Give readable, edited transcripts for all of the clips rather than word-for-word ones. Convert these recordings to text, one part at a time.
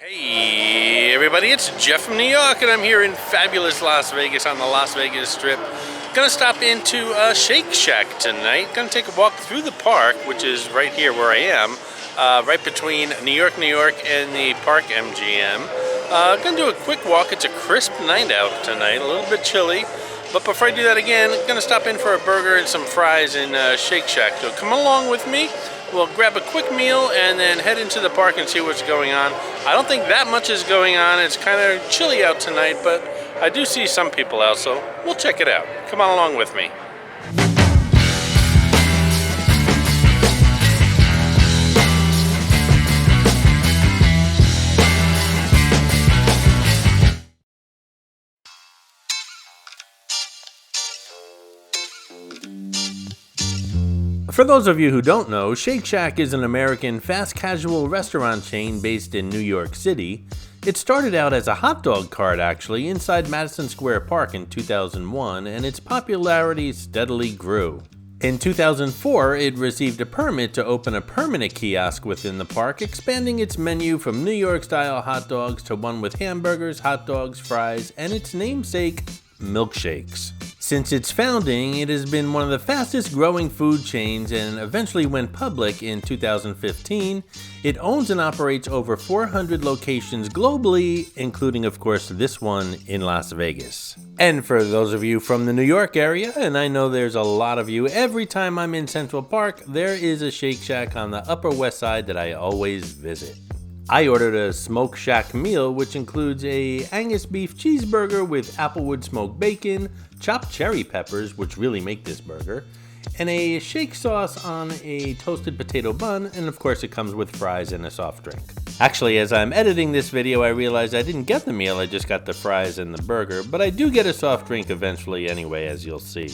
Hey everybody, it's Jeff from New York, and I'm here in fabulous Las Vegas on the Las Vegas Strip. Gonna stop into Shake Shack tonight. Gonna take a walk through the park, which is right here where I am, right between New York, and the park MGM. Gonna do a quick walk. It's a crisp night out tonight, a little bit chilly. But before I do that again, gonna stop in for a burger and some fries in Shake Shack. So come along with me. We'll grab a quick meal and then head into the park and see what's going on. I don't think that much is going on. It's kind of chilly out tonight, but I do see some people out, so we'll check it out. Come on along with me. For those of you who don't know, Shake Shack is an American fast casual restaurant chain based in New York City. It started out as a hot dog cart actually inside Madison Square Park in 2001, and its popularity steadily grew. In 2004, it received a permit to open a permanent kiosk within the park, expanding its menu from New York-style hot dogs to one with hamburgers, hot dogs, fries, and its namesake, milkshakes. Since its founding, it has been one of the fastest growing food chains and eventually went public in 2015. It owns and operates over 400 locations globally, including of course this one in Las Vegas. And for those of you from the New York area, and I know there's a lot of you, every time I'm in Central Park, there is a Shake Shack on the Upper West Side that I always visit. I ordered a Smoke Shack meal, which includes a Angus beef cheeseburger with applewood smoked bacon, chopped cherry peppers, which really make this burger, and a shake sauce on a toasted potato bun, and of course it comes with fries and a soft drink. Actually, as I'm editing this video, I realized I didn't get the meal, I just got the fries and the burger, but I do get a soft drink eventually anyway, as you'll see.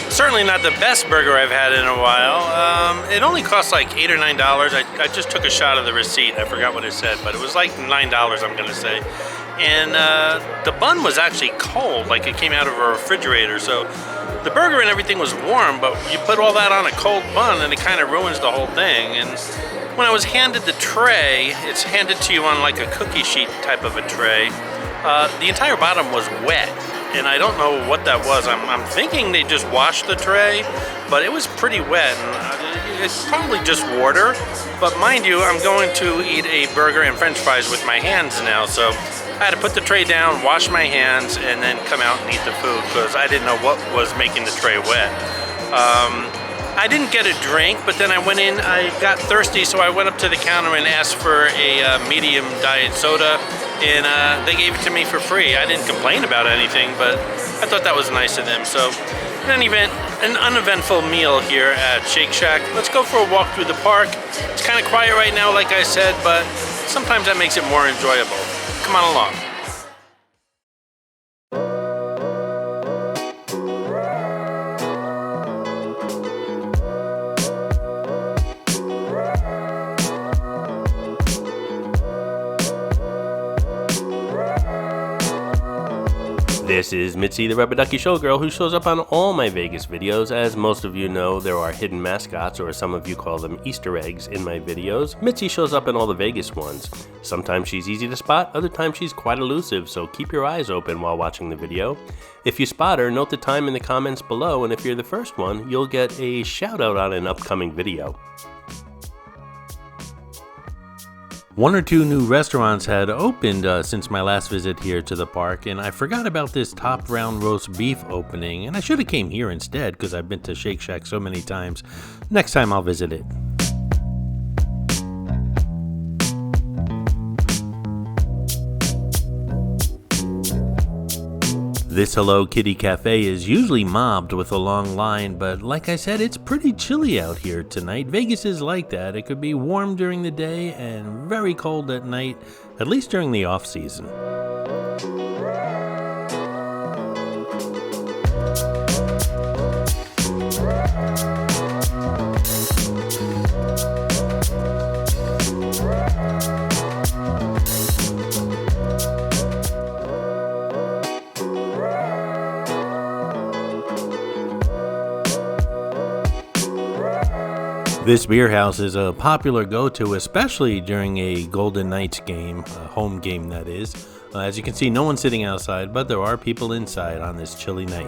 Certainly not the best burger I've had in a while. It only cost like $8 or $9. I just took a shot of the receipt. I forgot what it said, but it was like $9, I'm gonna say. And the bun was actually cold, like it came out of a refrigerator. So the burger and everything was warm, but you put all that on a cold bun and it kind of ruins the whole thing. And when I was handed the tray, it's handed to you on like a cookie sheet type of a tray. The entire bottom was wet. And I don't know what that was. I'm thinking they just washed the tray, but it was pretty wet, and it's probably just water. But mind you, I'm going to eat a burger and french fries with my hands now, so I had to put the tray down, wash my hands, and then come out and eat the food, because I didn't know what was making the tray wet. I didn't get a drink, but then I went in, I got thirsty, so I went up to the counter and asked for a medium diet soda, and they gave it to me for free. I didn't complain about anything, but I thought that was nice of them. So, in any event, an uneventful meal here at Shake Shack. Let's go for a walk through the park. It's kind of quiet right now, like I said, but sometimes that makes it more enjoyable. Come on along. This is Mitzi, the Rubber Ducky Showgirl, who shows up on all my Vegas videos. As most of you know, there are hidden mascots, or some of you call them Easter eggs, in my videos. Mitzi shows up in all the Vegas ones. Sometimes she's easy to spot, other times she's quite elusive, so keep your eyes open while watching the video. If you spot her, note the time in the comments below, and if you're the first one, you'll get a shout out on an upcoming video. One or two new restaurants had opened since my last visit here to the park, and I forgot about this top round roast beef opening, and I should have came here instead because I've been to Shake Shack so many times. Next time I'll visit it. This Hello Kitty Cafe is usually mobbed with a long line, but like I said, it's pretty chilly out here tonight. Vegas is like that. It could be warm during the day and very cold at night, at least during the off season. This beer house is a popular go-to, especially during a Golden Knights game, a home game that is. As you can see, no one's sitting outside, but there are people inside on this chilly night.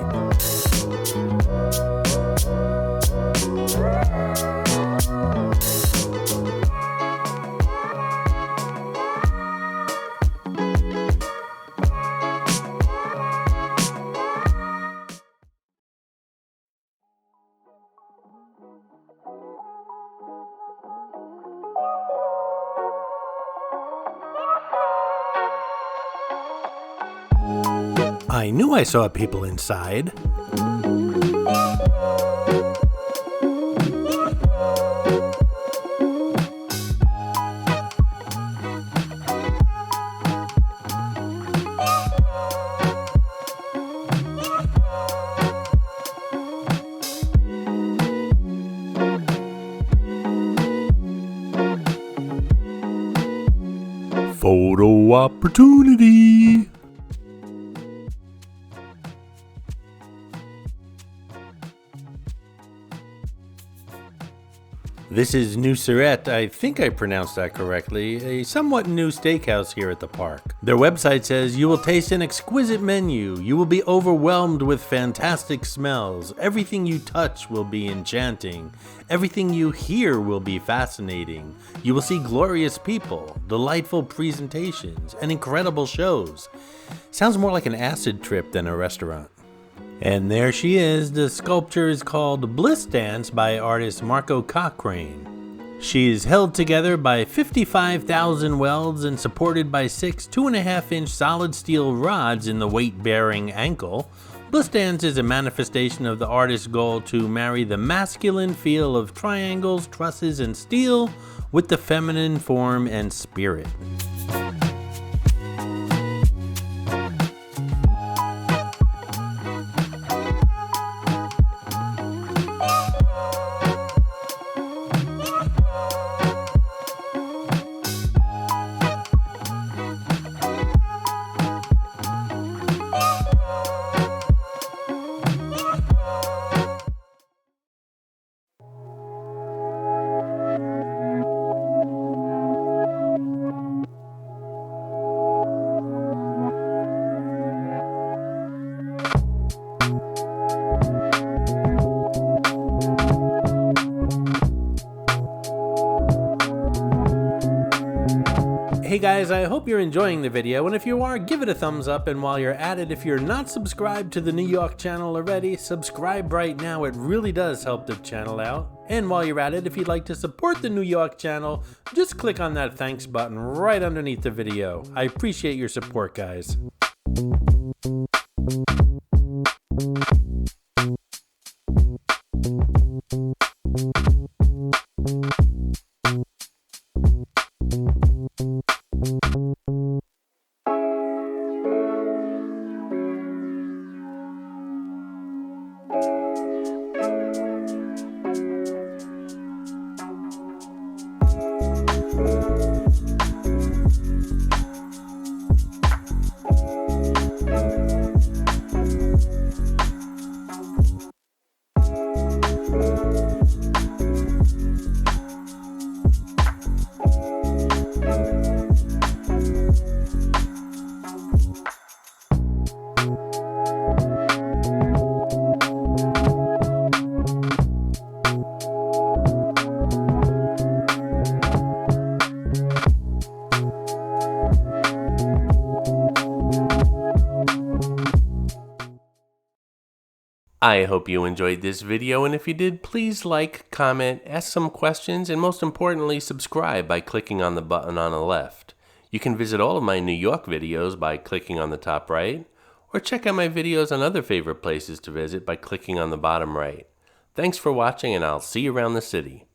I knew I saw people inside. Photo opportunity. This is New Surrette, I think I pronounced that correctly, a somewhat new steakhouse here at the park. Their website says you will taste an exquisite menu, you will be overwhelmed with fantastic smells, everything you touch will be enchanting, everything you hear will be fascinating, you will see glorious people, delightful presentations, and incredible shows. Sounds more like an acid trip than a restaurant. And there she is. The sculpture is called Bliss Dance by artist Marco Cochrane. She is held together by 55,000 welds and supported by 6 2.5-inch solid steel rods in the weight-bearing ankle. Bliss Dance is a manifestation of the artist's goal to marry the masculine feel of triangles, trusses, and steel with the feminine form and spirit. Hey guys, I hope you're enjoying the video, and if you are, give it a thumbs up, and while you're at it, if you're not subscribed to the New Yawk channel already, subscribe right now. It really does help the channel out. And while you're at it, if you'd like to support the New Yawk channel, just click on that thanks button right underneath the video. I appreciate your support, guys. I hope you enjoyed this video, and if you did, please like, comment, ask some questions, and most importantly, subscribe by clicking on the button on the left. You can visit all of my New York videos by clicking on the top right, or check out my videos on other favorite places to visit by clicking on the bottom right. Thanks for watching, and I'll see you around the city.